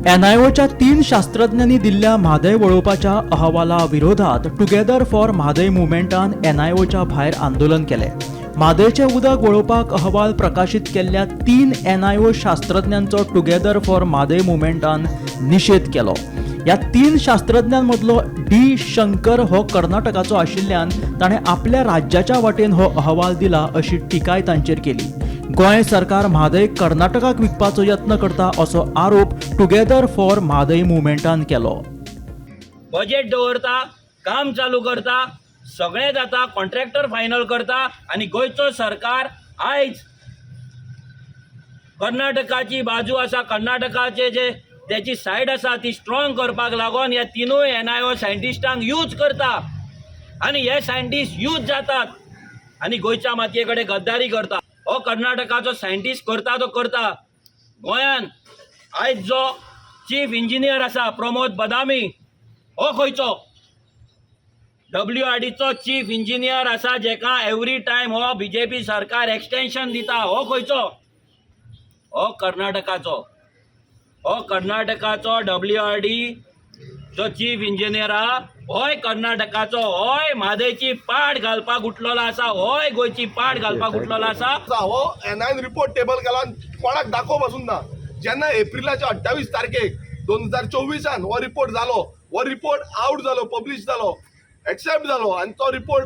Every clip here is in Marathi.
NIOच्या 3 शास्त्रज्ञांनी दिल्ल्या म्हादय वळोवपाच्या अहवाला विरोधात टुगेदर फॉर म्हादय मुवमेंटान NIOच्या भायर आंदोलन केले। म्हादयचे उदक वळोवपाक अहवाल प्रकाशित केल्ल्या 3 NIO शास्त्रज्ञांचो टुगेदर फॉर म्हादय मुवमेंटान निषेध केलो। या 3 शास्त्रज्ञांमदलो D. शंकर हो कर्नाटकाचो आशिल्ल्यान ताणें आपल्या राज्याच्या वाटेन हो अहवाल दिला अशी टिकाय तांचेर केली। गोंय सरकार म्हादय कर्नाटकाक विकपाचो यत्न करता असो आरोप टुगेदर फॉर म्हादय मुवमेंटान केलो। बजेट दवरता, काम चालू करता, सगळें जाता, कॉन्ट्रॅक्टर फायनल करता आनी गोंयचो सरकार आयज कर्नाटकाची बाजू आसा, कर्नाटकाचे जे त्याची सायड आसा ती स्ट्रॉंग करपाक लागून ह्या तिनूय NIO सायंटिस्टांक यूज करता आनी हे सायंटिस्ट यूज जातात आनी गोंयच्या मातये कडेन गद्दारी करता। हो कर्नाटकाचो सायंटिस्ट करता तो करता। गोंयान आयज जो चीफ इंजिनियर आसा प्रमोद बदामी हो खंयचो WRDचो चीफ इंजिनियर आसा जेका एवरी टायम हो BJP सरकार एक्सटेंशन दिता हो खंयचो हो कर्नाटकाचो WRD जो चीफ इंजिनियर आहा होय कर्नाटकाचो, होय म्हादयची पाड घालपाक उठलेलो आसा, होय गोंयची पाड घालपाक उठलेलो आसा। हो NIOन रिपोर्ट टेबल केला कोणाक दाखोव पासून ना। जेन्ना एप्रिलाच्या 28 तारखेक 2024 हो रिपोर्ट जालो, हो रिपोर्ट आउट जालो, पब्लिश जालो, एक्सेप्ट जालो आनी तो रिपोर्ट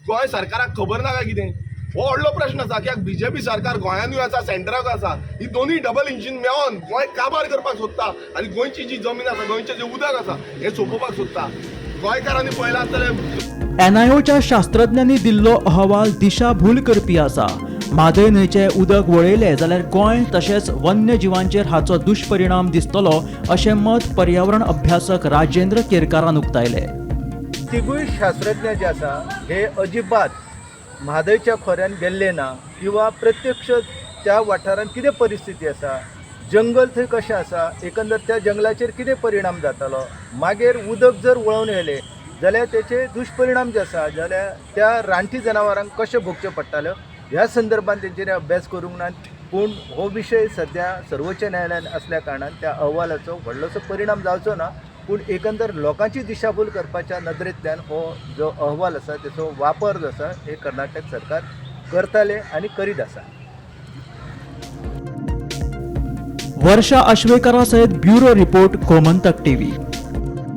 गोंय सरकाराक खबर ना काय कितें? हो व्हडलो प्रश्न आसा कित्याक BJP सरकार गोंयानूय आसा, सेंटराक आसा। ही दोन्ही डबल इंजिन मेळोन गोंय काबार करपाक सोदता आनी गोंयची जी जमीन आसा, गोंयचें जें उदक आसा हें सोंपोवपाक सोदता। गोंयकारांनी पळयलां आसतलें NIOच्या शास्त्रज्ञांनी दिल्लो अहवाल दिशाभूल करपी आसा। म्हादय न्हंयचे उदक वळयले जाल्यार गोंय तशेंच वन्यजीवांचेर हाचो दुश्परिणाम दिसतलो अशें मत पर्यावरण अभ्यासक राजेंद्र केरकारान उक्तायले। तिगूय शास्त्रज्ञ जे आसा हे अजिबात म्हादयच्या खोऱ्यान गेल्ले ना किंवा प्रत्यक्ष त्या वाठारांत कितें परिस्थिती आसा, जंगल थंय कशें आसा, एकंदर त्या जंगलाचेर कितें परिणाम जातालो, मागीर उदक जर वळोवन येयलें जाल्यार तेचे दुश्परिणाम जे आसा जाल्यार त्या रानटी जनावरांक कशें भोगचें पडटाल्यो ह्या संदर्भात तेंचेर अभ्यास करूंक ना। पूण हो विशय सध्या सर्वोच्च न्यायालयान असल्या कारणान त्या अहवालाचो व्हडलोसो परिणाम जावचो ना। पूण एकंदर लोकांची दिशाभूल करपाच्या नदरेंतल्यान हो जो अहवाल आसा तेचो वापर जो आसा हे कर्नाटक सरकार करताले आनी करीत आसा। वर्षा आश्वेकरा सयत ब्युरो रिपोर्ट गोमंतक TV।